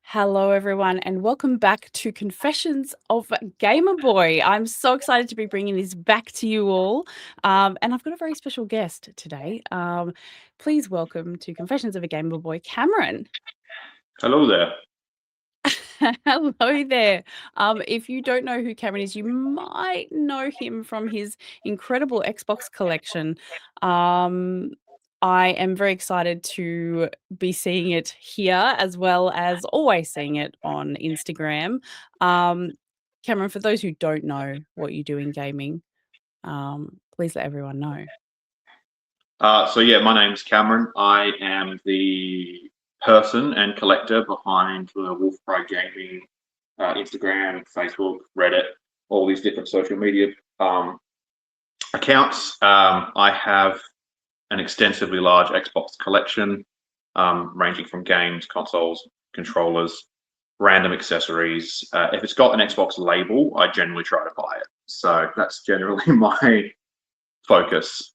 Hello, everyone, and welcome back to Confessions of Gamer Boy. I'm so excited to be bringing this back to you all. And I've got a very special guest today. Please welcome to Confessions of a Gamer Boy, Cameron. Hello there. Hello there. If you don't know who Cameron is, you might know him from his incredible Xbox collection. Um, I am very excited to be seeing it here as well as always seeing it on Instagram. Cameron, for those who don't know what you do in gaming, please let everyone know. My name's Cameron. I am the person and collector behind the Wolfcry Gaming, Instagram, Facebook, Reddit, all these different social media accounts. I have an extensively large Xbox collection, ranging from games, consoles, controllers, random accessories. If it's got an Xbox label, I generally try to buy it. So that's generally my focus.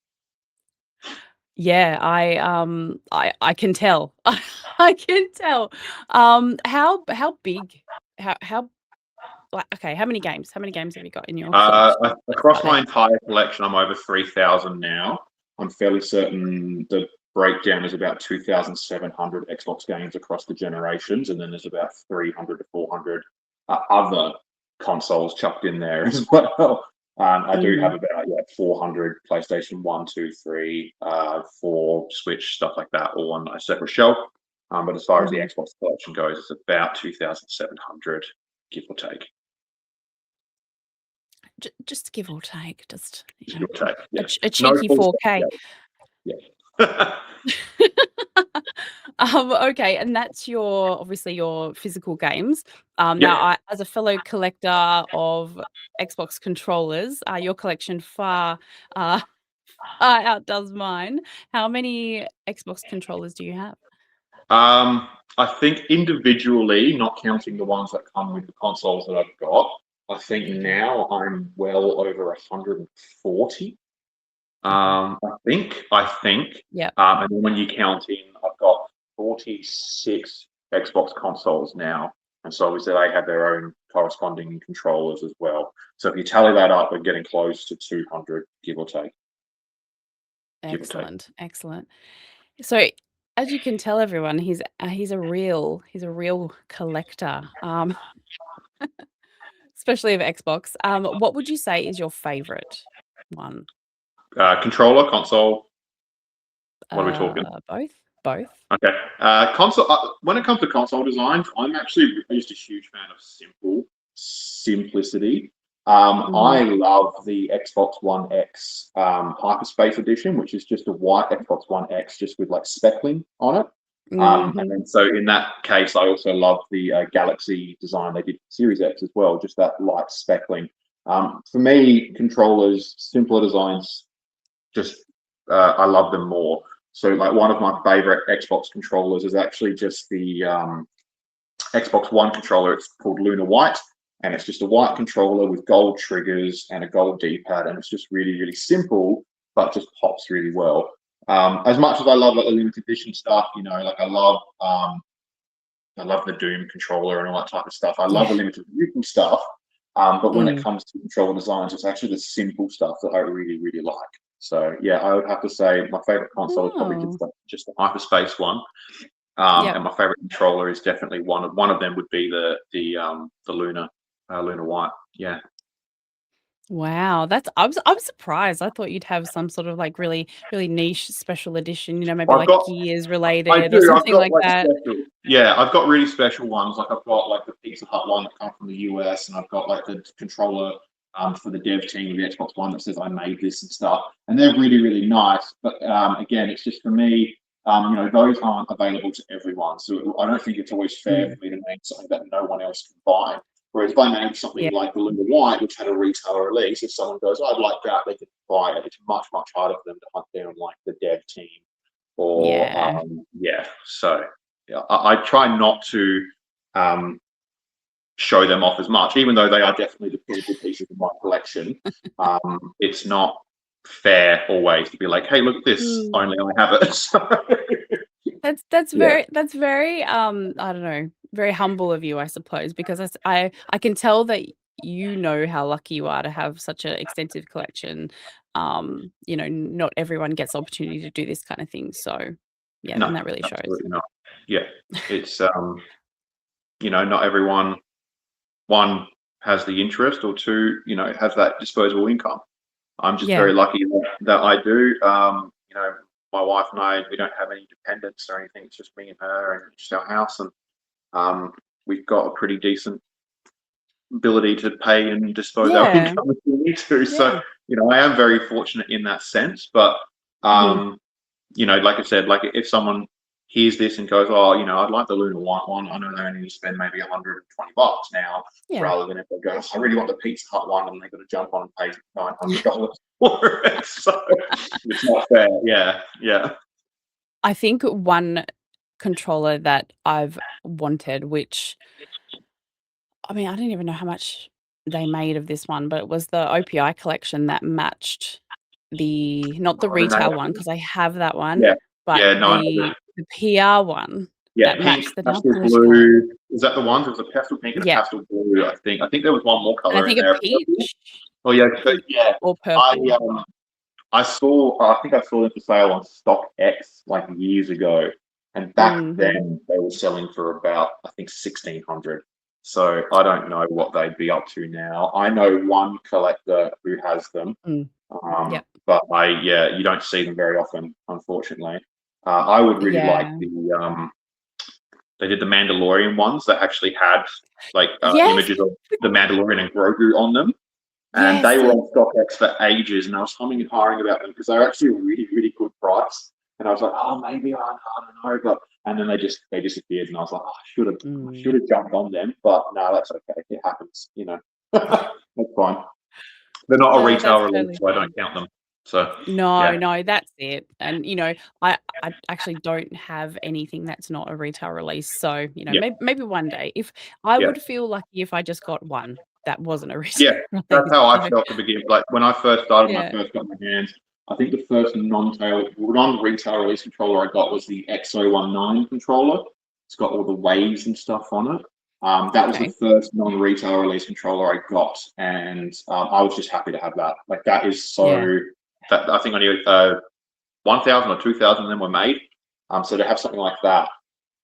Yeah, I can tell. I can tell. How big? How like okay, how many games? How many games have you got in your collection? Across my entire collection, I'm over 3,000 now. I'm fairly certain the breakdown is about 2,700 Xbox games across the generations, and then there's about 300 to 400 other consoles chucked in there as well. I do have about 400 PlayStation 1, 2, 3, 4, Switch, stuff like that, all on a separate shelf. But as far as the Xbox collection goes, it's about 2,700, give or take. Just give or take, just Give or take, yeah. a cheeky 4K. Yeah. Okay, and that's obviously your physical games. Now, as a fellow collector of Xbox controllers, your collection far outdoes mine. How many Xbox controllers do you have? I think individually, not counting the ones that come with the consoles that I've got, I think now I'm well over 140. I think. Yeah. And then when you count in, I've got 46 Xbox consoles now. And so obviously they have their own corresponding controllers as well. So if you tally that up, we're getting close to 200, give or take. Excellent. So, as you can tell everyone, he's a real collector. Especially of Xbox. What would you say is your favorite one? Controller, console. What are we talking? Both. Okay. Console. When it comes to console designs, I'm actually just a huge fan of simplicity. I love the Xbox One X Hyperspace Edition, which is just a white Xbox One X, just with like speckling on it. And then so in that case, I also love the Galaxy design they did for Series X as well, just that light speckling. For me, controllers, simpler designs, just I love them more. So like one of my favorite Xbox controllers is actually just the Xbox One controller. It's called Luna White, and it's just a white controller with gold triggers and a gold D-pad, and it's just really, really simple, but just pops really well. As much as I love like the limited edition stuff, like I love the Doom controller and all that type of stuff. I love the limited edition stuff, but when it comes to controller designs, it's actually the simple stuff that I really, really like. So yeah, I would have to say my favorite console is probably just the Hyperspace one, and my favorite controller is definitely one of them would be the Luna White. Yeah. Wow, I'm surprised. I thought you'd have some sort of like really niche special edition, maybe like Gears related or something like that. Yeah, I've got really special ones. Like I've got like the Pizza Hut one that come from the US, and I've got like the controller for the dev team of the Xbox One that says I made this and stuff, and they're really, really nice. But again, it's just for me, those aren't available to everyone, so I don't think it's always fair for me to make something that no one else can buy. Whereas if I made something like the Luna White, which had a retail release, if someone goes, I'd like that, they could buy it. It's much, much harder for them to hunt down like the dev team or So yeah, I try not to show them off as much, even though they are definitely the pinnacle pieces of my collection. It's not fair always to be like, hey, look at this, only I have it. That's Yeah, very I don't know, very humble of you, I suppose, because I can tell that you know how lucky you are to have such an extensive collection. Not everyone gets the opportunity to do this kind of thing. So yeah, no, and that really shows. absolutely not. Yeah, it's not everyone, one, has the interest, or two, has that disposable income. I'm just Yeah. very lucky that I do. My wife and I, we don't have any dependents or anything. It's just me and her, and just our house, and we've got a pretty decent ability to pay and dispose our Yeah. income if we need to. Yeah. So, I am very fortunate in that sense. But, Mhm. like I said, like if someone hears this and goes, "Oh, I'd like the Luna White one," I know they only need to spend maybe $120 now, Yeah. rather than if they go, "I really want the Pizza Hut one," and they've got to jump on and pay $900 for it. So it's not fair. Yeah, yeah. I think one controller that I've wanted, which I mean, I don't even know how much they made of this one, but it was the OPI collection that matched not the Oh, then retail one, because I have that one, yeah, but yeah. No, I know the PR one yeah, that pink, matched the nail pastel polish color. blue. Is that the ones? There was a pastel pink and a Yeah, pastel blue. I think. I think there was one more and I color in think a there. Purple. peach Oh yeah, but peach yeah. or I purple. I saw. I think I saw them for sale on StockX like years ago, and back Mhm. then they were selling for about, I think, 1,600. So I don't know what they'd be up to now. I know one collector who has them, Mm. Yep. but you don't see them very often, unfortunately. I would really like Yeah. they did the Mandalorian ones that actually had like Yes, images of the Mandalorian and Grogu on them, and they yes, were yes. on StockX for ages, and I was humming and hawing about them because they were actually a really, really good price. And I was like, oh, maybe I don't know, but and then they disappeared, and I was like, oh, I should Mm. have jumped on them, but no, that's okay. It happens. That's fine. They're not a No, retail that's release, totally so I don't fine. count them. So No, yeah, no, that's it. And, I actually don't have anything that's not a retail release. So, yeah, maybe one day. If I yeah. would feel lucky if I just got one that wasn't a Yeah, retail that's release. how I So, felt to begin. Like when I first started, when I yeah. first got my hands, I think the first non-retail release controller I got was the X019 controller. It's got all the waves and stuff on it. That was the Okay. first non-retail release controller I got, and I was just happy to have that. Like that is Yeah. so. That I think I knew 1,000 or 2,000 of them were made. So to have something like that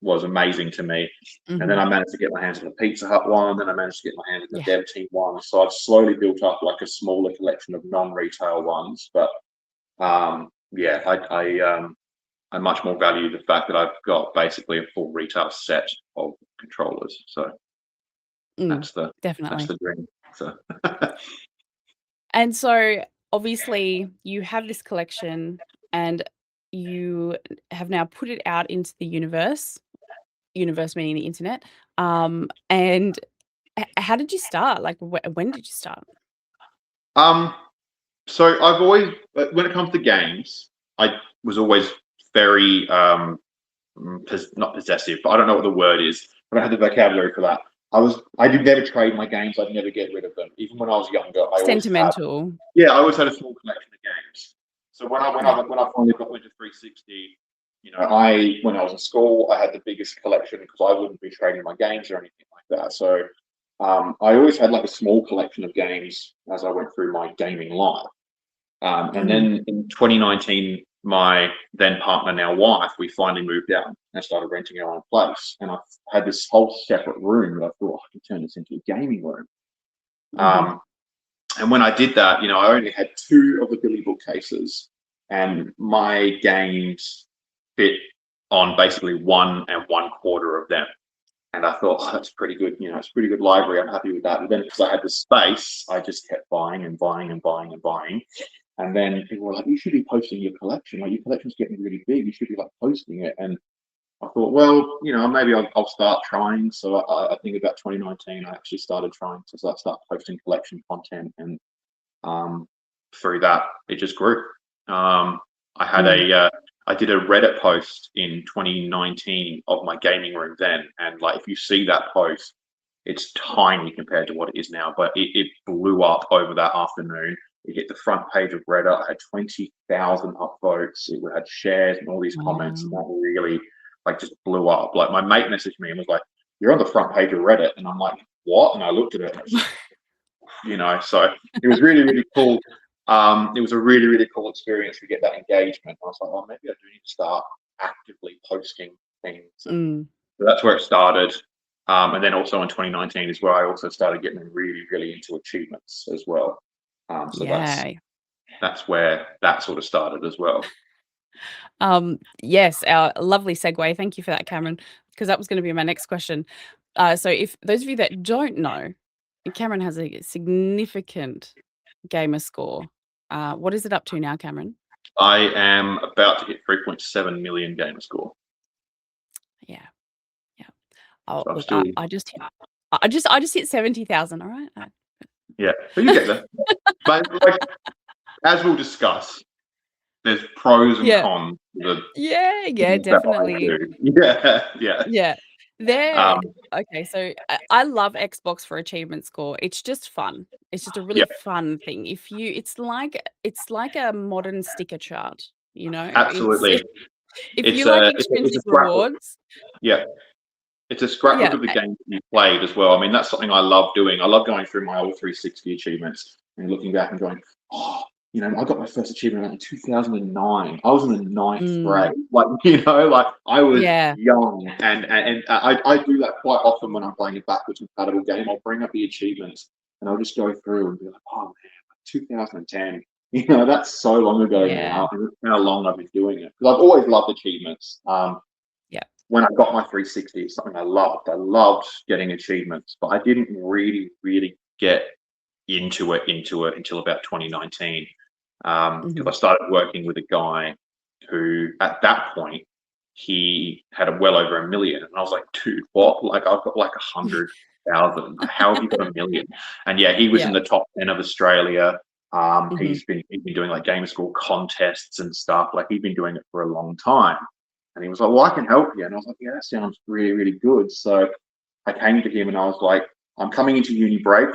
was amazing to me. And then Mhm. I managed to get my hands on the Pizza Hut one. Then I managed to get my hands on the Yeah. Dev Team one. So I've slowly built up like a smaller collection of non-retail ones. But I much more value the fact that I've got basically a full retail set of controllers. So Mm, that's definitely. the dream. So And so obviously you have this collection and you have now put it out into the universe meaning the internet. And how did you start? Like, when did you start? um, so I've always, when it comes to games, I was always very not possessive, but I don't know what the word is. I don't have the vocabulary for that. I did never trade my games. I'd never get rid of them. Even when I was younger, Sentimental. I always had a small collection of games. So Yeah. when I finally got into 360, when I was in school, I had the biggest collection because I wouldn't be trading my games or anything like that. So I always had like a small collection of games as I went through my gaming life. And Mhm. then in 2019, my then partner, now wife, we finally moved out and started renting our own place. And I had this whole separate room that I thought I could turn this into a gaming room. Mhm. Um, and when I did that, I only had two of the Billy bookcases, and my games fit on basically 1 1/4 of them. And I thought, oh, that's pretty good. It's a pretty good library. I'm happy with that. And then because I had the space, I just kept buying and buying and buying and buying. And then people were like, you should be posting your collection. Like your collection's getting really big. You should be like posting it. And I thought, well, maybe I'll start trying. So I think about 2019, I actually started trying to start posting collection content, and um, through that, it just grew. I had Mm. I did a Reddit post in 2019 of my gaming room then, and like if you see that post, it's tiny compared to what it is now, but it blew up over that afternoon. It hit the front page of Reddit. It had 20,000 upvotes. It had shares and all these comments, and Wow. that really like just blew up. Like my mate messaged me and was like, "You're on the front page of Reddit," and I'm like, "What?" And I looked at it, and it's, so it was really, really cool. It was a really, really cool experience to get that engagement. I was like, "Oh, maybe I do need to start actively posting things." And Mm. so that's where it started. And then also in 2019 is where I also started getting really, really into achievements as well. So Yeah. that's where that sort of started as well. Yes, lovely segue. Thank you for that, Cameron, because that was going to be my next question. So, if those of you that don't know, Cameron has a significant gamer score. What is it up to now, Cameron? I am about to hit 3.7 million gamer score. Yeah, yeah. Oh, So I'm look, still, I just hit 70,000. All right. yeah, but you get there. But like, as we'll discuss, there's pros and Yeah, cons to the yeah, things that I definitely. do. Yeah, yeah. Yeah. There Um, Okay, so I love Xbox for achievement score. It's just fun. It's just a yeah, really fun thing. It's like a modern sticker chart, you know? It's absolutely. if It's you like a it's a extrinsic scrapbook. rewards. Yeah. It's a scrapbook Yeah, of the games that you played as well. I mean, that's something I love doing. I love going through my old 360 achievements and looking back and going, oh, I got my first achievement in 2009. I was in the ninth grade. mm, Like, like I was yeah, young. And I do that quite often when I'm playing a backwards compatible game. I'll bring up the achievements and I'll just go through and be like, oh, man, 2010. That's so long ago yeah, now. And that's how long I've been doing it. Because I've always loved achievements. yeah, When I got my 360, it's something I loved. I loved getting achievements, but I didn't really, really get into it until about 2019. Because I mhm, started working with a guy who, at that point, he had well over 1 million, and I was like, dude, what? Like I've got like 100,000. How have you got 1 million? And yeah, he was in yeah, the top 10 of Australia. mhm, He's been doing like gamer school contests and stuff. Like he'd been doing it for a long time. And he was like, well, I can help you. And I was like, yeah, that sounds really, really good. So I came to him and I was like, I'm coming into uni break,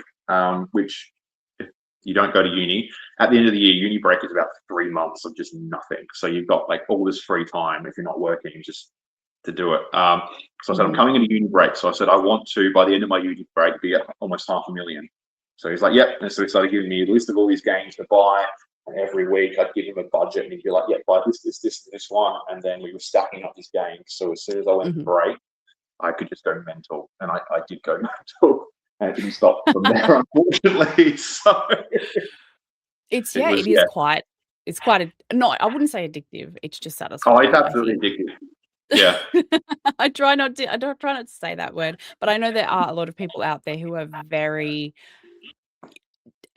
which if you don't go to uni, at the end of the year, uni break is about 3 months of just nothing. So you've got like all this free time if you're not working just to do it. So I said, I'm mhm, coming into uni break. So I said, I want to, by the end of my uni break, be at almost 500,000. So he's like, yep. And so he started giving me a list of all these games to buy. And every week I'd give him a budget and he'd be like, yeah, buy this one. And then we were stacking up these games. So as soon as I went mhm. break, I could just go mental. And I did go mental. And it didn't stop from there, unfortunately. So it It was, is yeah. quite no, I wouldn't say addictive. It's just Oh, it's satisfying, I absolutely think. addictive. Yeah. I don't try not to say that word, but I know there are a lot of people out there who are very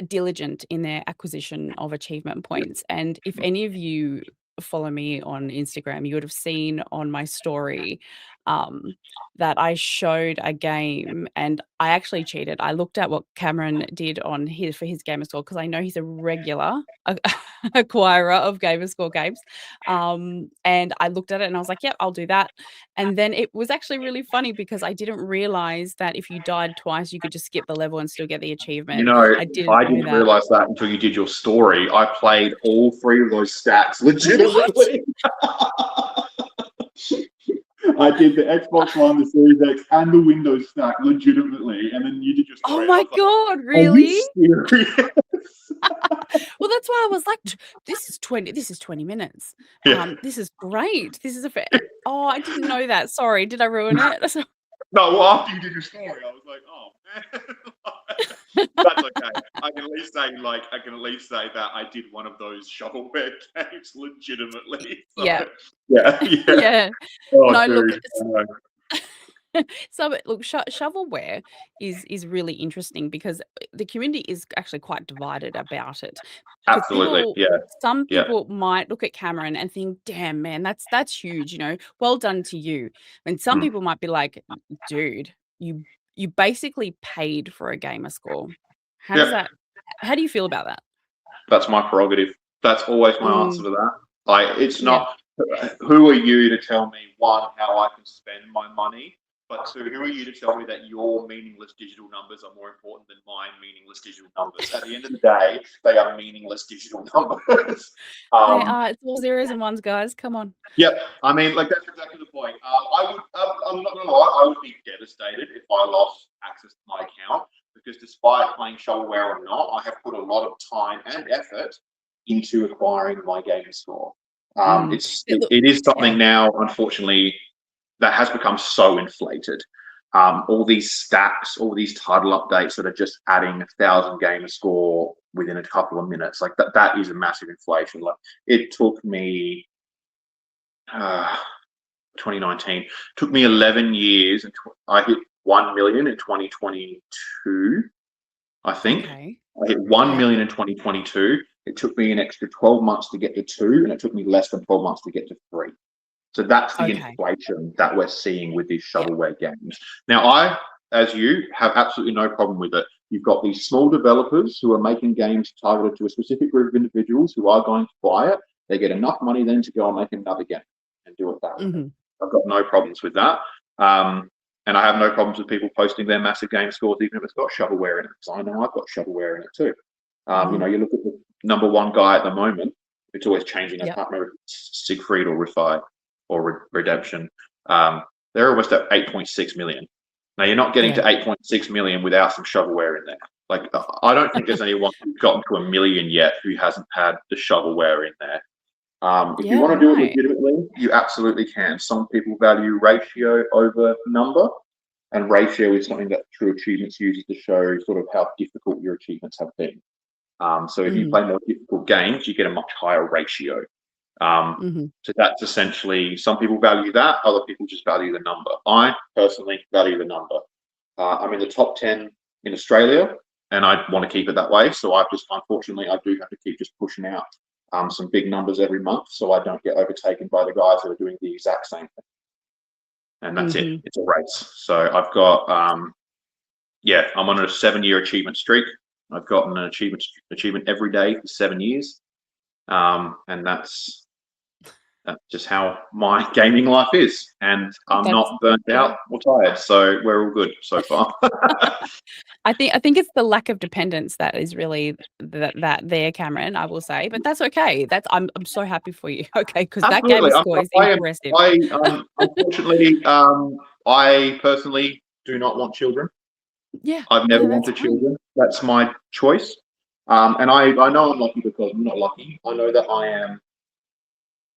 diligent in their acquisition of achievement points. And if any of you follow me on Instagram, you would have seen on my story um, that I showed a game and I actually cheated. I looked at what Cameron did on his for his gamer score because I know he's a regular acquirer of gamer score games. And I looked at it and I was like, yep, I'll do that. And then it was actually really funny because I didn't realize that if you died twice, you could just skip the level and still get the You achievement. know, I didn't I know didn't that. realize that until you did your story. I played all three of those stacks What? legitimately. I did the Xbox One, the Series X, and the Windows stack legitimately. And then you did your Oh story, and I my was like, God, "Are you really? serious?" Well, that's why I was like, this is 20 minutes. Yeah. This is great. This is a fair. Oh, I didn't know that. Sorry, did I ruin it? No, well, after you did your story, I was like, "Oh man." That's okay. I can at least say that I did one of those shovelware games legitimately. So Yeah. yeah, yeah. Yeah. Oh, No, look, dude. I know. so look, shovelware is really interesting because the community is actually quite divided about it. Because Absolutely. Yeah. some Yeah. people might look at Cameron and think, "Damn, man, that's huge, well done to you." And some Mm. people might be like, "Dude, you basically paid for a gamer score." How does Yeah. that? How do you feel about that? That's my prerogative. That's always my answer Mm, to that. Like, it's yeah, not. Who are you to tell me one how I can spend my money? But so who are you to tell me that your meaningless digital numbers are more important than my meaningless digital numbers? At the end of the day, they are meaningless digital numbers. They are. It's all zeros and ones, guys. Come on. Yep. I mean, like that's exactly the point. I'm not gonna lie. I would be devastated if I lost access to my account because, despite playing shovelware or not, I have put a lot of time and effort into acquiring my gaming score. It is something now, unfortunately, that has become so inflated. All these stacks, all these title updates that are just adding 1,000 gamer score within a couple of minutes, like that is a massive inflation. Like it took me 2019 took me 11 years and I hit 1 million in 2022. I think I hit 1 million in 2022. It took me an extra 12 months to get to 2, and it took me less than 12 months to get to 3. So that's the inflation that we're seeing with these shovelware games. Now, I, as you, have absolutely no problem with it. You've got these small developers who are making games targeted to a specific group of individuals who are going to buy it. They get enough money then to go and make another game and do it that way. I've got no problems with that. And I have no problems with people posting their massive game scores, even if it's got shovelware in it, because I know I've got shovelware in it too. You know, you look at the number one guy at the moment, it's always changing. I can't remember if it's Siegfried or Rifai or Redemption. They're almost at 8.6 million. Now, you're not getting to 8.6 million without some shovelware in there. Like, I don't think there's anyone who's gotten to 1 million yet who hasn't had the shovelware in there. If you want to do it legitimately, you absolutely can. Some people value ratio over number, and ratio is something that True Achievements uses to show sort of how difficult your achievements have been. So if you play more difficult games, you get a much higher ratio. So that's essentially, some people value that, other people just value the number. I personally value the number. I'm in the top 10 in Australia, and I want to keep it that way. So unfortunately, I do have to keep just pushing out some big numbers every month, so I don't get overtaken by the guys that are doing the exact same thing. And that's it. It's a race. So I've got, I'm on a 7-year achievement streak. I've gotten an achievement every day for 7 years, and that's just how my gaming life is. And I'm not burnt out or tired, so we're all good so far. I think it's the lack of dependence that is really that there, Cameron, I will say, but that's okay. I'm so happy for you. Okay, because that gamer score is impressive. Unfortunately, I personally do not want children. Yeah, I've never wanted children. That's my choice. And I know I'm lucky because I'm not lucky. I know that I am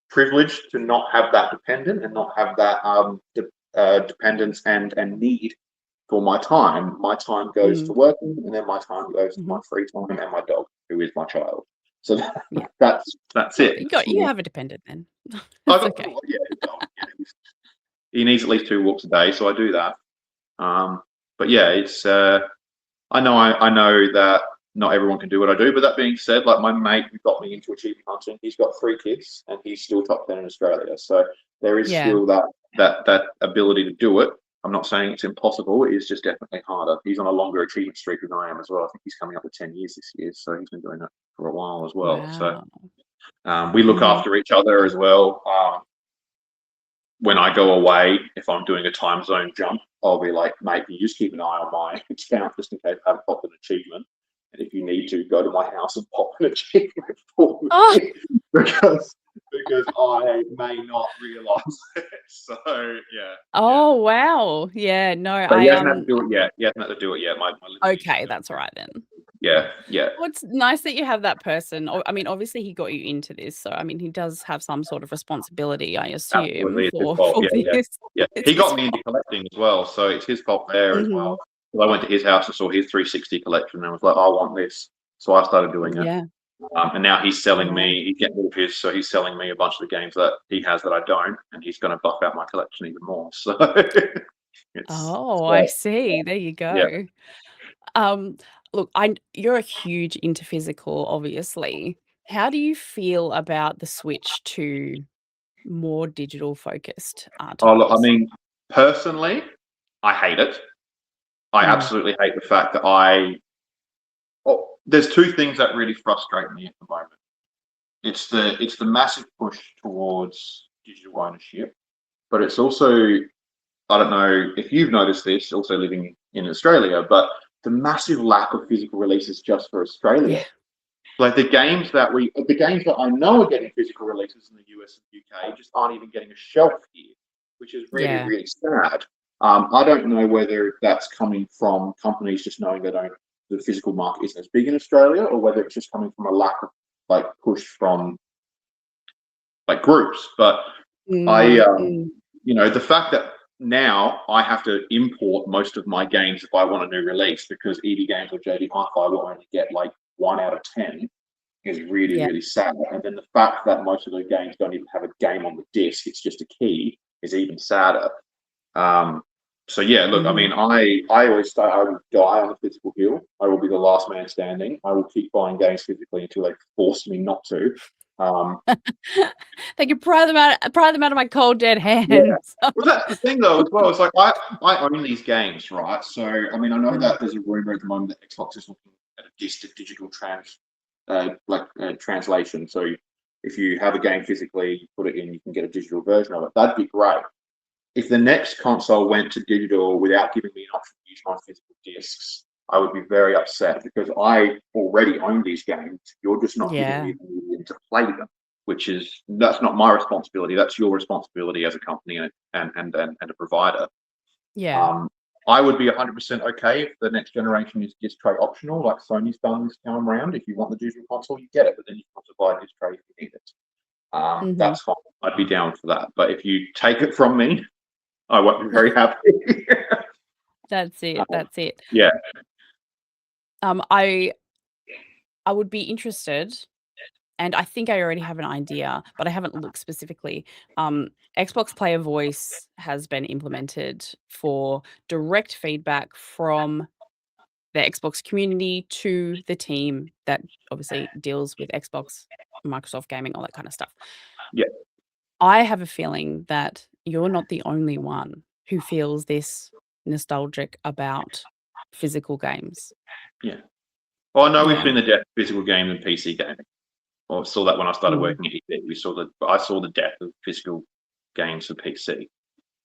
privileged to not have that dependent and not have that dependence and need for my time. My time goes to working, and then my time goes to my free time and my dog, who is my child. So that's it. You have a dependent then. Okay. He needs at least 2 walks a day, so I do that. But yeah, it's I know that not everyone can do what I do. But that being said, like my mate who got me into achievement hunting, he's got 3 kids and he's still top 10 in Australia. So there is still that ability to do it. I'm not saying it's impossible. It is just definitely harder. He's on a longer achievement streak than I am as well. I think he's coming up to 10 years this year, so he's been doing it for a while as well. Wow. So we look after each other as well. When I go away, if I'm doing a time zone jump, I'll be like, mate, you just keep an eye on my account just in case I haven't popped an achievement. And if you need to, go to my house and pop an achievement for me because I may not realise it. So yeah. Oh wow. Yeah. No, but he hasn't had to do it yet. He hasn't had to do it yet. Okay, that's all right then. Yeah. Well, it's nice that you have that person. I mean, obviously he got you into this, so I mean, he does have some sort of responsibility, I assume, for this. Yeah. He got me into collecting as well, so it's his fault there as well. I went to his house and saw his 360 collection and was like, I want this. So I started doing it. Yeah. And now he's selling me, he's getting rid of his, so he's selling me a bunch of the games that he has that I don't, and he's going to buff out my collection even more. So I see. There you go. Yeah. Look, you're a huge into physical, obviously. How do you feel about the switch to more digital focused titles? Look, I mean, personally, I hate it. I absolutely hate the fact that there's 2 things that really frustrate me at the moment. It's the massive push towards digital ownership, but it's also I don't know if you've noticed this, also living in Australia, but the massive lack of physical releases just for Australia. Yeah. Like the games that I know are getting physical releases in the US and UK just aren't even getting a shelf here, which is really, Yeah. really sad. I don't know whether that's coming from companies just knowing the physical market isn't as big in Australia, or whether it's just coming from a lack of like push from like groups. But I, Mm. the fact that now I have to import most of my games if I want a new release because ED Games or JD Hi-Fi will only get like 1 out of 10 is really, Yeah. really sad. And then the fact that most of the games don't even have a game on the disc, it's just a key, is even sadder. So yeah, look, I mean, I always say I will die on the physical hill. I will be the last man standing. I will keep buying games physically until they force me not to. They can pry them out of my cold dead Yeah. hands. Well, that's the thing though as well. It's like I own these games, right? So I mean, I know Mm. that there's a rumor at the moment that Xbox is looking at a disc digital translation. So if you have a game physically, you put it in, you can get a digital version of it. That'd be great. If the next console went to digital without giving me an option to use my physical discs, I would be very upset because I already own these games. You're just not giving Yeah. me the medium to play them, that's not my responsibility. That's your responsibility as a company and a provider. Yeah. I would be 100% okay if the next generation is disc tray optional, like Sony's done this time around. If you want the digital console, you get it, but then you have to buy a disc tray if you need it. Mhm. That's fine. I'd be down for that. But if you take it from me, I won't be very happy. That's it. That's it. Yeah. I would be interested, and I think I already have an idea, but I haven't looked specifically. Xbox Player Voice has been implemented for direct feedback from the Xbox community to the team that obviously deals with Xbox, Microsoft Gaming, all that kind of stuff. Yeah. I have a feeling that you're not the only one who feels this nostalgic about physical games. Yeah. Well, I know we've Yeah. seen the death of physical games and PC gaming. I saw that when I started Mm. working at ED. I saw the death of physical games for PC.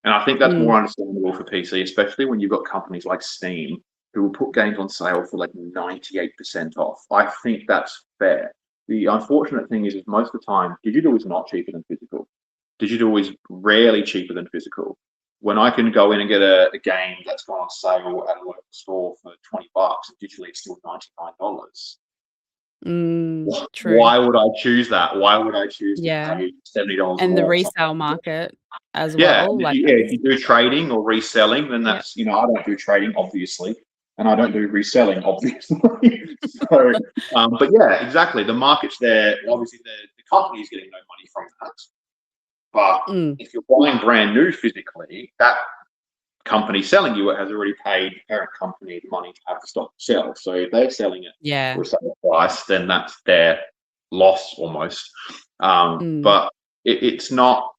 And I think that's Mm. more understandable for PC, especially when you've got companies like Steam who will put games on sale for like 98% off. I think that's fair. The unfortunate thing is most of the time, digital is not cheaper than physical. Digital is rarely cheaper than physical. When I can go in and get a game that's gone on sale at a local store for $20, and digitally it's still $99. True. Why would I choose that? Why would I choose to Yeah. pay $70 And the more? resale market as Yeah, well, like if you do trading or reselling, then yeah. that's I don't do trading obviously, and I don't do reselling obviously. So, but yeah, exactly. The market's there. Obviously, the company is getting no money from that. But Mm. if you're buying brand new physically, that company selling you it has already paid the parent company the money to have the stock to sell. So if they're selling it Yeah. for a sale price, then that's their loss almost. Mm. But it's not.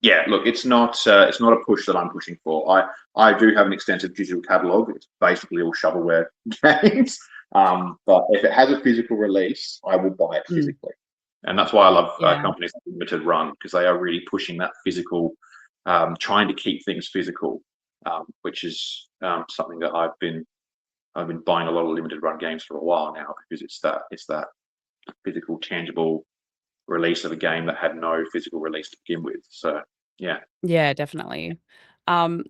Yeah, look, it's not a push that I'm pushing for. I do have an extensive digital catalog. It's basically all shovelware games. But if it has a physical release, I will buy it Mm. physically, and that's why I love Yeah. companies like Limited Run because they are really pushing that physical, trying to keep things physical, which is something that I've been buying a lot of Limited Run games for a while now because it's that physical, tangible release of a game that had no physical release to begin with. So yeah. Yeah, definitely. Um,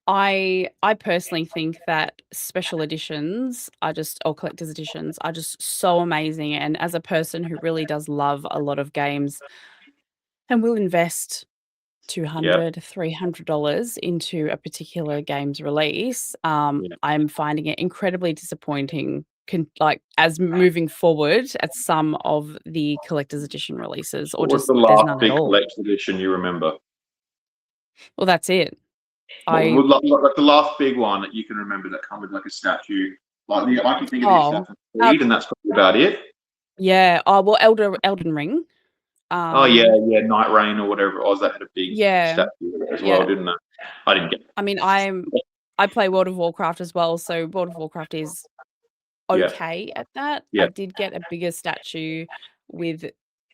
I personally think that special editions are just or collector's editions are just so amazing, and as a person who really does love a lot of games and will invest Yeah, $200, $300 into a particular game's release, yeah. I'm finding it incredibly disappointing like as moving forward at some of the collector's edition releases or What was just the there's last none at big all. collector's edition you remember? Well, that's it. What I was like the last big one that you can remember that come with like a statue? I can think of the oh, Assassin's Creed, and that's probably about it. yeah. Oh, well, Elden Ring. Oh yeah, Um, yeah, Night Rain or whatever it was that had a big yeah, statue as well, yeah. didn't it? I didn't get I mean, it. I play World of Warcraft as well, so World of Warcraft is Yeah, okay at that. I yeah, did get a bigger statue with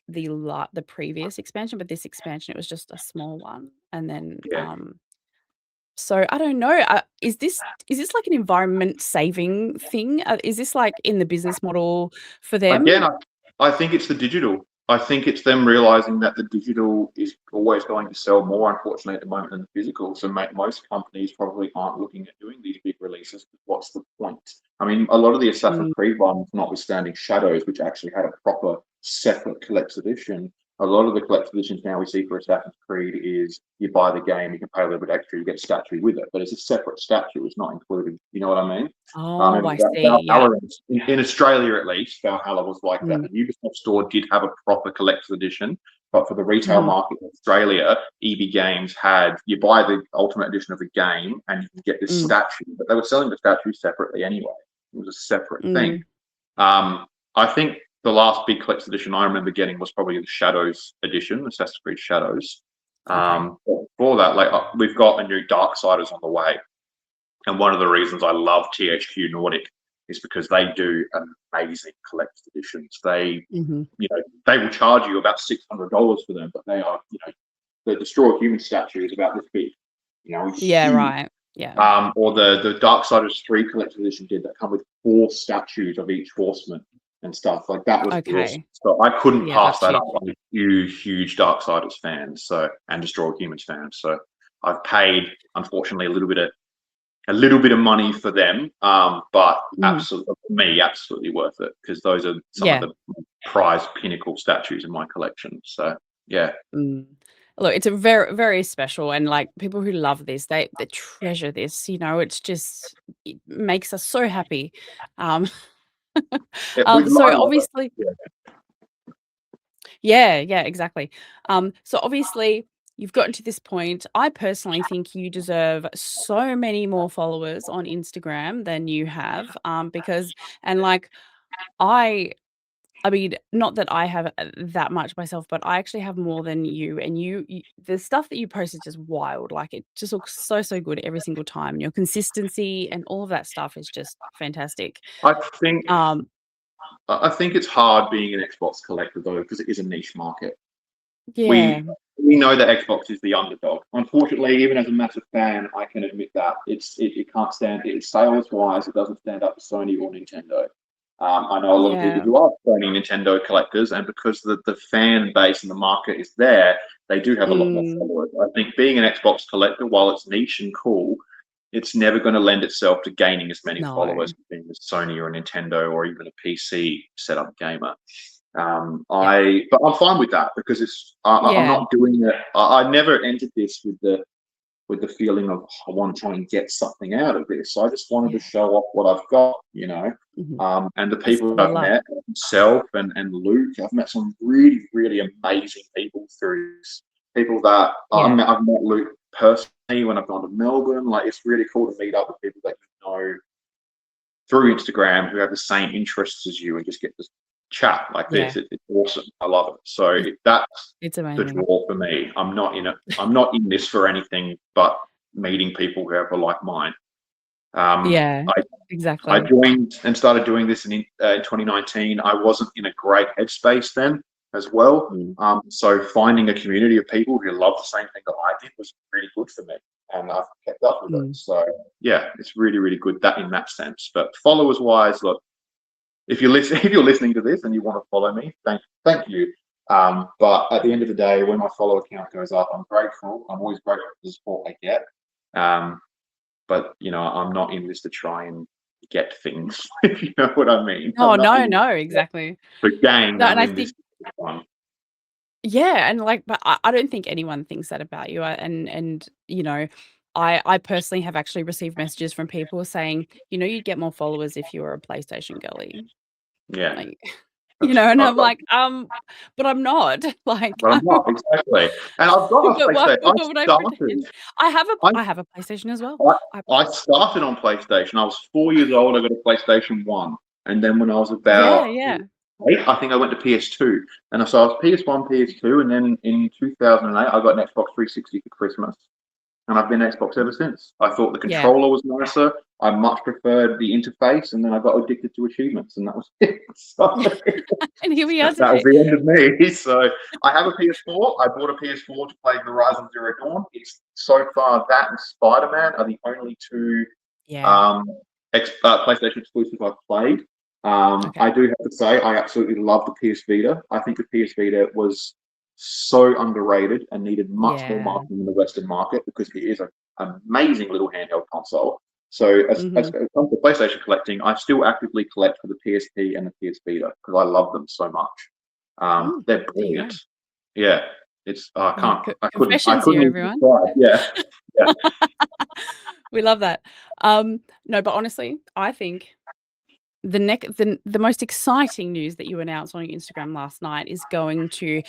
the previous expansion, but this expansion, it was just a small one. and then, Yeah. so I don't know, is this like an environment saving thing? Is this like in the business model for Again, them? I think it's the digital. I think it's them realizing that the digital is always going to sell more, unfortunately, at the moment than the physical. So most companies probably aren't looking at doing these big releases. What's the point? I mean, a lot of the Assassin's Mm. Creed ones, notwithstanding Shadows, which actually had a proper separate collector's edition, a lot of the collector's editions now we see for Assassin's Creed is you buy the game, you can pay a little bit extra, you get a statue with it, but it's a separate statue. It's not included. You know what I mean? Oh, I see, yeah. Valhalla, in Australia at least, Valhalla was like that. Mm, The Ubisoft store did have a proper collector's edition, but for the retail mhm. market in Australia, EB Games had you buy the ultimate edition of the game and you can get this Mm, statue, but they were selling the statue separately anyway. It was a separate thing. mm, I think the last big collector's edition I remember getting was probably the Shadows edition, Assassin's Creed Shadows. okay. Before that, like we've got a new Darksiders on the way. And one of the reasons I love THQ Nordic is because they do amazing collector's editions. Mhm. They will charge you about $600 for them, but they are, the Destroy Human statue is about this big, it's Yeah, huge. right. Yeah. Or the Darksiders 3 collector's edition did that come with 4 statues of each horseman and stuff. Like that was awesome. Okay. So I couldn't Yeah, pass that's that up. huge. I'm a huge Darksiders fan, and Destroy Humans fan. So I've paid, unfortunately, a little bit of money for them, but Mhm. absolutely worth it because those are some of Yeah. the prized pinnacle statues in my collection. So yeah, Mm. Look, it's a very, very special, and, like, people who love this, they treasure this, it's just it makes us so happy. Um, I so love it. obviously Yeah, yeah, yeah, exactly. So obviously you've gotten to this point. I personally think you deserve so many more followers on Instagram than you have, because and, like, I I mean, not that I have, that much myself, but I actually have more than you, and you the stuff that you post is just wild, like, it just looks so, so good every single time. Your consistency and all of that stuff is just fantastic. I think Um, I think it's hard being an Xbox collector though because it is a niche market. yeah, We know that Xbox is the underdog. Unfortunately, even as a massive fan, I can admit that it can't stand it. Sales wise, it doesn't stand up to Sony or Nintendo. I know a lot of people yeah, who are Sony Nintendo collectors, and because the fan base and the market is there, they do have a lot more mm, followers. I think being an Xbox collector, while it's niche and cool, it's never going to lend itself to gaining as many no, followers as being a Sony or a Nintendo or even a PC setup gamer. yeah, But I'm fine with that because I'm yeah, not doing it. I never entered this with the feeling of I want to try and get something out of this. I just wanted to yeah, show off what I've got, mhm. And the That's people what I I've love. met, myself and Luke, I've met some really amazing people through this. People that Yeah, I've met Luke personally when I've gone to Melbourne. Like it's really cool to meet up with people that you know through Instagram who have the same interests as you and just get to chat like yeah, this. It's awesome. I love it. So it's that's it's the amazing. draw for me. I'm not in it. I'm not in this for anything but meeting people who have a like mind. Yeah, I I exactly. joined and started doing this in 2019. I wasn't in a great headspace then as well. Mm, So finding a community of people who love the same thing that I did was really good for me, and I've kept up with it. mm. So yeah, it's really good that in that sense. But followers wise, look, if you're if you're listening to this and you want to follow me, thank you. But at the end of the day, when my follower count goes up, I'm grateful. I'm always grateful for the support I get. Um, but I'm not in this to try and get things, if you know what I mean. No, I'm not no, in no, this exactly. for gain. No, and I'm I in this think for fun. yeah, and, like, but I don't think anyone thinks that about you, and, I personally have actually received messages from people saying, "You'd get more followers if you were a PlayStation girly." Yeah, Like, that's, and I've I'm got, like, But I'm not." Like, but I'm not exactly. And I've got a but why PlayStation. but would I pretend? I, I have a PlayStation as well. I, I I started on PlayStation. I was 4 years old. I got a PlayStation One, and then when I was Yeah, about yeah. eight, I think I went to PS2, and so I was PS1, PS2, and then in 2008 I got an Xbox 360 for Christmas. and I've been Xbox ever since. I thought the Yeah. controller was nicer. I much preferred the interface, and then I got addicted to achievements, and that was it. So And here we are that was today. the end of me. So I have a PS4. I bought a PS4 to play Horizon Zero Dawn. It's so far that and Spider-Man are the only two Yeah. PlayStation exclusives I've played. Okay. I do have to say, I absolutely love the PS Vita. I think the PS Vita was so underrated and needed much more Yeah. marketing in the Western market because it is an amazing little handheld console. So as Mhm. it comes to PlayStation collecting, I still actively collect for the PSP and the PS Vita because I love them so much. They're There you brilliant. go. Yeah, it's I Yeah, can't, I confessions here, couldn't even everyone. describe. Yeah, yeah. We love that. No, but honestly, I think the most exciting news that you announced on your Instagram last night is going to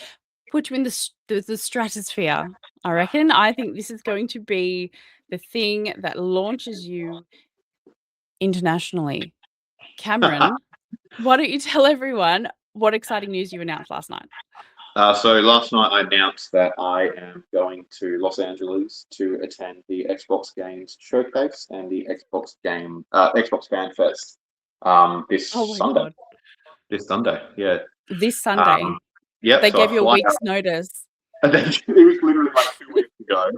put you in the stratosphere. I reckon. I think this is going to be the thing that launches you internationally. Cameron, why don't you tell everyone what exciting news you announced last night? So last night I announced that I am going to Los Angeles to attend the Xbox Games Showcase and the Xbox Fanfest this Oh my Sunday. god. This Sunday, yeah. This Sunday. Um, yep. They So gave I you a fly week's out, notice. and then it was literally like 2 weeks ago.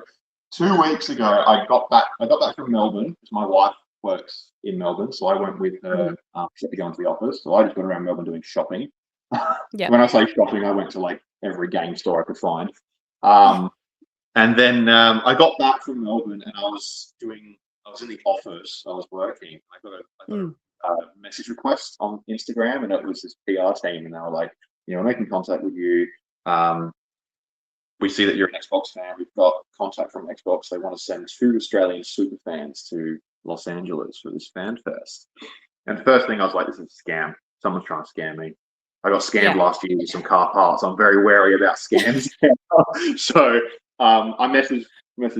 2 weeks ago, I got back. I got back from Melbourne because my wife works in Melbourne, so I went with her. Mhm. She had to go into the office, so I just went around Melbourne doing shopping. Yep. When I say shopping, I went to like every game store I could find. Um, and then I got back from Melbourne, and I was in the office. I was working. I got Mm. a message request on Instagram, and it was this PR team, and they were like, we're making contact with you. We see that you're an Xbox fan. We've got contact from Xbox. They want to send 2 Australian super fans to Los Angeles for this fan fest. And the first thing I was like, this is a scam. Someone's trying to scam me. I got scammed Yeah. last year with some car parts. I'm very wary about scams. So I messaged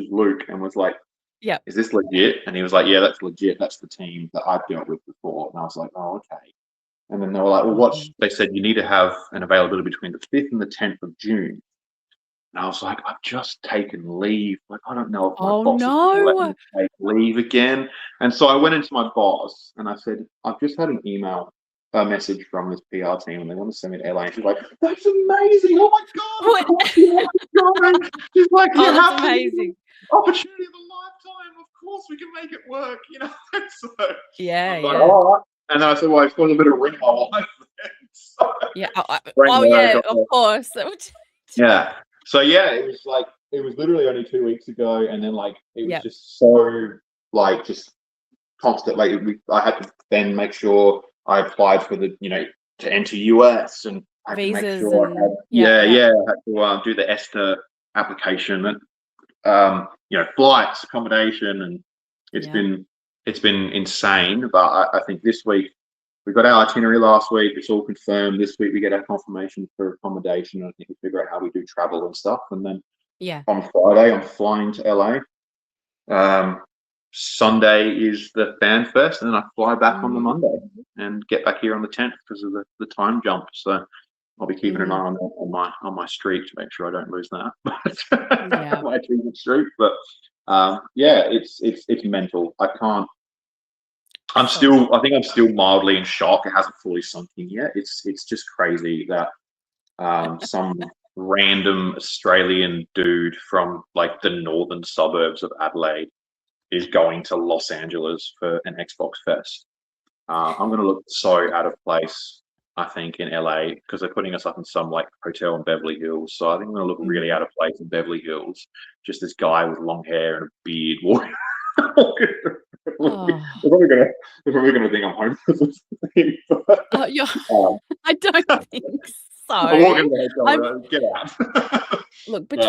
Luke and was like, Yep. is this legit? And he was like, yeah, that's legit. That's the team that I've dealt with before. And I was like, oh, okay. And then they were like, well, Mhm. they said you need to have an availability between the 5th and the 10th of June. And I was like, I've just taken leave. Like, I don't know if my Oh boss is going to let me no. take leave again. And so I went into my boss and I said, I've just had a message from this PR team, and they want to send me to LA. And she's like, that's amazing. Oh my God, of What? course you want to go. She's like, you Oh, that's have to amazing. opportunity of a lifetime. Of course we can make it work, So I Yeah, was like, yeah. all right. And then I said, well, I suppose I better ring my wife then. So Yeah. rang Oh her, yeah, got of her. course. Yeah. So yeah, it was literally only 2 weeks ago, and then like it was Yep. just so like just constant. Like I had to then make sure I applied for the to enter US, and I had to make Visas sure I had and yeah. I had to do the ESTA application, and flights, accommodation, and it's Yeah. been it's been insane. But I think this week we got our itinerary last week. It's all confirmed. This week we get our confirmation for accommodation. And I think we figure out how we do travel and stuff. And then Yeah. on Friday, I'm flying to LA. Sunday is the fan fest, and then I fly back on the Mhm. Monday and get back here on the 10th because of the time jump. So I'll be keeping an eye Mhm. on my streak to make sure I don't lose that. Yeah. My achievement streak. But yeah, it's mental. I can't. So good. I think I'm still mildly in shock. It hasn't fully sunk in yet. It's just crazy that some random Australian dude from like the northern suburbs of Adelaide is going to Los Angeles for an Xbox Fest. I'm going to look so out of place, I think, in LA because they're putting us up in some like hotel in Beverly Hills. So I think I'm going to look really Mhm. out of place in Beverly Hills. Just this guy with long hair and a beard walking. Oh. They're probably gonna think I'm homeless or something. Oh, you're um, I don't think I'm so. walking to the hotel I'm room, get out. Look, But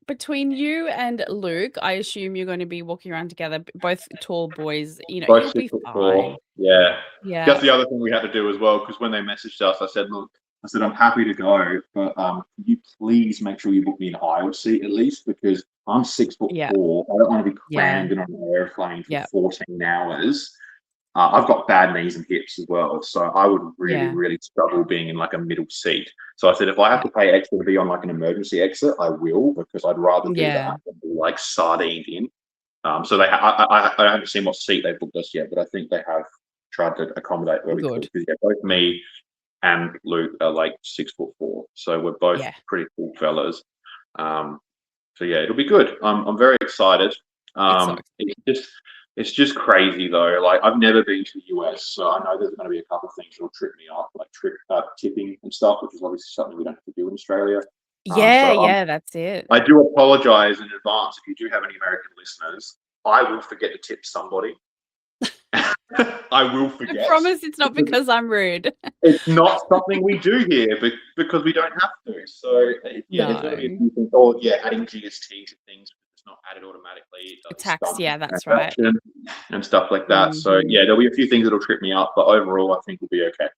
between you and Luke, I assume you're going to be walking around together, both tall boys, both you'll be 6'4". fine. Yeah. Yeah. That's the other thing we had to do as well, because when they messaged us, I said, look, I'm happy to go, but can you please make sure you book me an aisle seat at least, because I'm 6'4". Yeah. I don't want to be Yeah. crammed in on an airplane for Yeah. 14 hours. I've got bad knees and hips as well, so I would really, Yeah. really struggle being in like a middle seat. So I said, if I have Yeah. to pay extra to be on like an emergency exit, I will, because I'd rather do Yeah. that than be like sardined in. So they, I haven't seen what seat they've booked us yet, but I think they have tried to accommodate where we could. Good. Because yeah, both me and Luke are like 6'4", so we're both Yeah. pretty cool fellas. So yeah, it'll be good. I'm very excited. It's so It's just crazy though. Like I've never been to the US, so I know there's going to be a couple of things that'll trip me up, like tipping and stuff, which is obviously something we don't have to do in Australia. Yeah, So yeah, that's it. I do apologize in advance if you do have any American listeners. I will forget to tip somebody. I will I forget. promise it's not because I'm rude. It's not something we do here because we don't have to. So yeah, there's going to be a No. few things. Or yeah, adding GST to things. It's not added automatically. It does Tax, stump yeah, the that's right. transaction and stuff like that. So Mhm. yeah, there'll be a few things that'll trip me up, but overall, I think we'll be okay.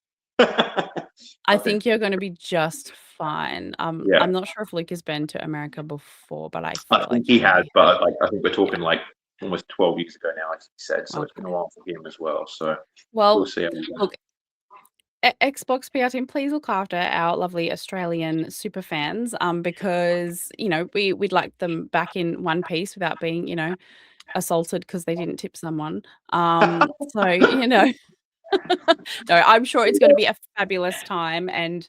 I think you're gonna be just fine. Yeah, I'm not sure if Luke has been to America before, but I I feel think like he he has, may have. but like I think we're Yeah. talking like almost 12 years ago now, like he said. So it's been a Okay. while for him as well. So we'll Well, see how we go. look, Xbox PR team, please look after our lovely Australian super fans, because, we'd like them back in one piece without being, assaulted because they didn't tip someone. So, no, I'm sure it's gonna be a fabulous time, and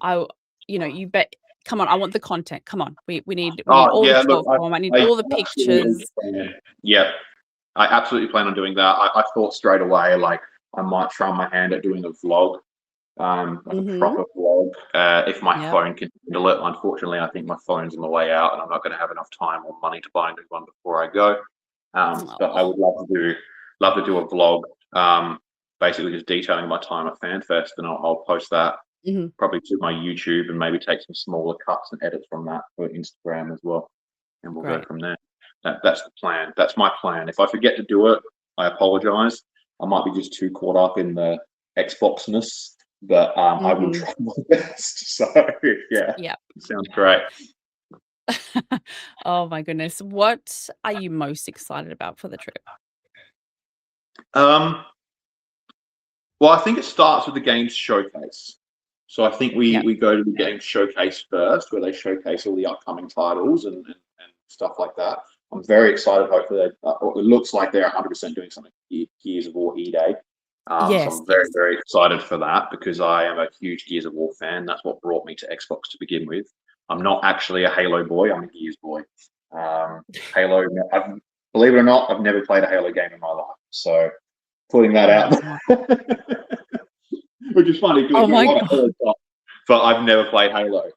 I you bet come on, I want the content. Come on. We need Oh all the yeah, look, short form. I need I all the absolutely pictures. plan. Yeah, I absolutely plan on doing that. I thought straight away like I might try my hand at doing a vlog, like a Mhm. proper vlog, if my Yep. phone can handle it. Unfortunately, I think my phone's on the way out, and I'm not going to have enough time or money to buy a new one before I go. But I Aw. would love to do a vlog, basically just detailing my time at FanFest, and I'll post that Mhm. probably to my YouTube and maybe take some smaller cuts and edits from that for Instagram as well, and we'll go Great. from there. That's the plan. That's my plan. If I forget to do it, I apologize. I might be just too caught up in the Xboxness, but I will Mhm. try my best. So yeah, Yep. sounds great. Oh my goodness. What are you most excited about for the trip? Um, well, I think it starts with the games showcase. So I think we Yep. we go to the games showcase first, where they showcase all the upcoming titles and stuff like that. I'm very excited. Hopefully, it looks like they're 100% doing something Gears of War E-Day. So Yes, I'm very, yes. very excited for that because I am a huge Gears of War fan. That's what brought me to Xbox to begin with. I'm not actually a Halo boy. I'm a Gears boy. Halo, believe it or not, I've never played a Halo game in my life. So putting that Oh out, my which is funny because oh I do a my lot of god. Halo stuff, but I've never played Halo.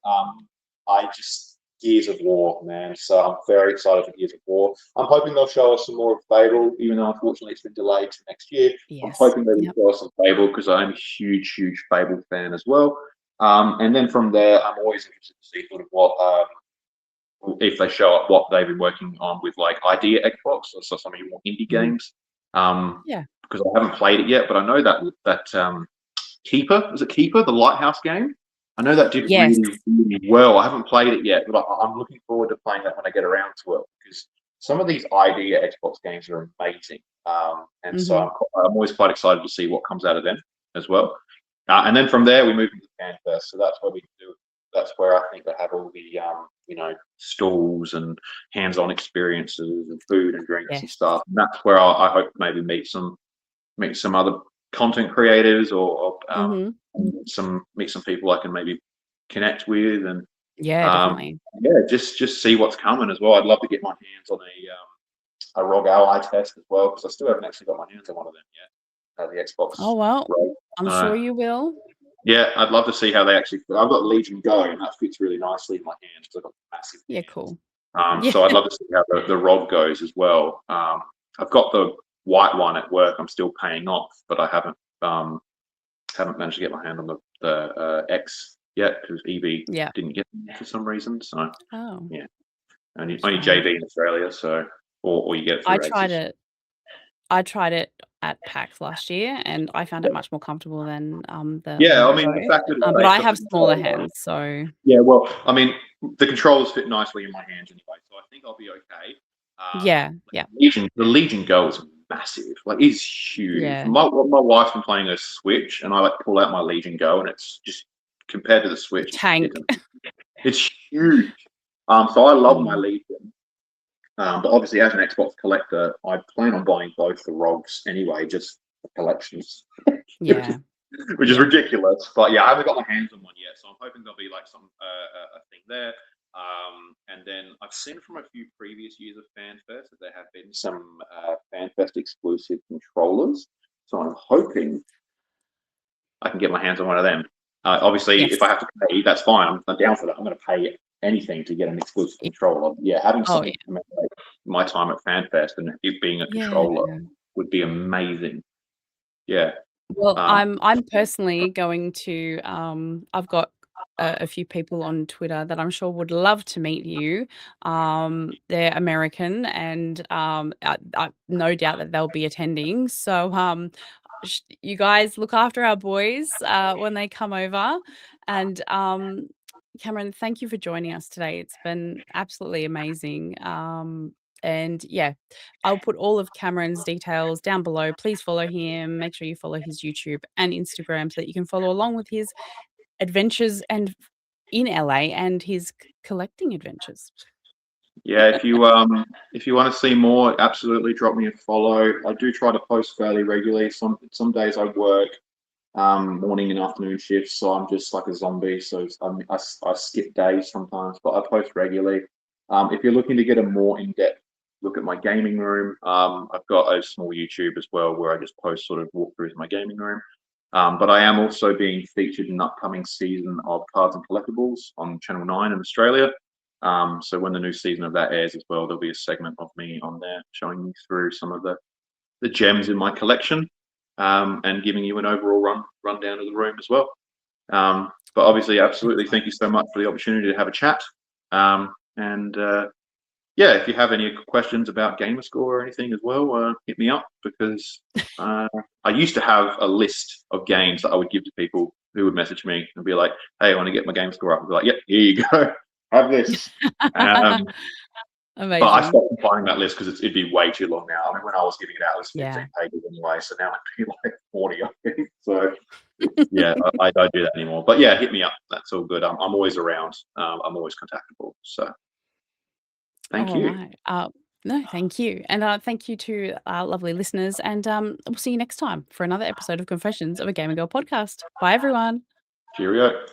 I just Gears of War, man. So I'm very excited for Gears of War. I'm hoping they'll show us some more of Fable, even though unfortunately it's been delayed to next year. I'm Yes. hoping they will Yep. show us some Fable because I'm a huge, huge Fable fan as well. And then from there, I'm always interested to see sort of what if they show up what they've been working on with like Idea Xbox, so some of your more indie Mhm. games. Yeah. Because I haven't played it yet, but I know that Keeper, is it Keeper, the Lighthouse game? I know that did Yes. really, really well. I haven't played it yet, but I'm looking forward to playing that when I get around to it because some of these Idea Xbox games are amazing. And so Mhm. I'm always quite excited to see what comes out of them as well. And then from there, we move into FanFest. So that's where we do. That's where I think they have all the stalls and hands-on experiences and food and drinks and Yes. stuff. And that's where I hope to maybe meet some other content creators or Mhm. meet some people I can maybe connect with and Yeah, um, definitely. yeah, just see what's coming as well. I'd love to get my hands on a ROG Ally test as well because I still haven't actually got my hands on one of them yet. The Xbox Oh, well, ROG. I'm sure Uh, you will. yeah, I'd love to see how they actually fit. I've got Legion Go and that fits really nicely in my hands because I've got massive Yeah, hands. cool. Yeah. So I'd love to see how the ROG goes as well. I've got the white one at work. I'm still paying off, but I haven't managed to get my hand on the X yet because EB Yeah. didn't get them for some reason. So Oh, yeah, only strange. JB in Australia. So or you get it I through tried Aces. it I tried it at PAX last year, and I found it much more comfortable than, the Yeah, I Go. mean the fact that But I based off have the smaller controller. hands, so Yeah, well, I mean the controllers fit nicely in my hands anyway, so I think I'll be okay. Um, yeah, yeah. The Legion Go is massive. Like it's huge. Yeah. My wife's been playing a Switch, and I like pull out my Legion Go, and it's just compared to the Switch, Tank. it's huge. So I love my Mm. Legion. But obviously, as an Xbox collector, I plan on buying both the ROGs anyway, just for collections, Yeah. which is Yeah. ridiculous. But yeah, I haven't got my hands on one yet, so I'm hoping there'll be like some a thing there. And then I've seen from a few previous years of FanFest that there have been some FanFest exclusive controllers. So I'm hoping I can get my hands on one of them. Obviously, if I Yes. have to pay, that's fine. I'm down for that. I'm going to pay anything to get an exclusive controller. Yeah, having Oh, yeah. something to commemorate my time at FanFest and it being a Yeah. controller would be amazing. Yeah. Well, Um, I'm personally going to, I've got a few people on Twitter that I'm sure would love to meet you. They're American and, I no doubt that they'll be attending. So, you guys look after our boys, when they come over. And, Cameron, thank you for joining us today. It's been absolutely amazing. And yeah, I'll put all of Cameron's details down below. Please follow him. Make sure you follow his YouTube and Instagram so that you can follow along with his adventures and in LA and his collecting adventures. yeah, if you want to see more, absolutely drop me a follow. I do try to post fairly regularly. Some days I work morning and afternoon shifts, so I'm just like a zombie. So I skip days sometimes, but I post regularly. If you're looking to get a more in-depth look at my gaming room, I've got a small YouTube as well where I just post sort of walkthroughs of my gaming room. But I am also being featured in an upcoming season of Cards and Collectibles on Channel 9 in Australia. So when the new season of that airs as well, there'll be a segment of me on there showing you through some of the gems in my collection, and giving you an overall rundown of the room as well. But obviously, absolutely, Excellent. thank you so much for the opportunity to have a chat. And yeah, if you have any questions about gamerscore or anything as well, hit me up because I used to have a list of games that I would give to people who would message me and be like, "Hey, I want to get my gamerscore up." I'd be like, "Yep, here you go, have this." Um, but I Amazing. stopped buying that list because it'd be way too long now. I mean, when I was giving it out, it was 15 Yeah. pages anyway, so now it'd be like 40, I think. So yeah, I don't do that anymore. But yeah, hit me up. That's all good. I'm always around. I'm always contactable. So thank All you. right. No, thank you. And thank you to our lovely listeners. And we'll see you next time for another episode of Confessions of a Gaming Girl podcast. Bye, everyone. Cheerio.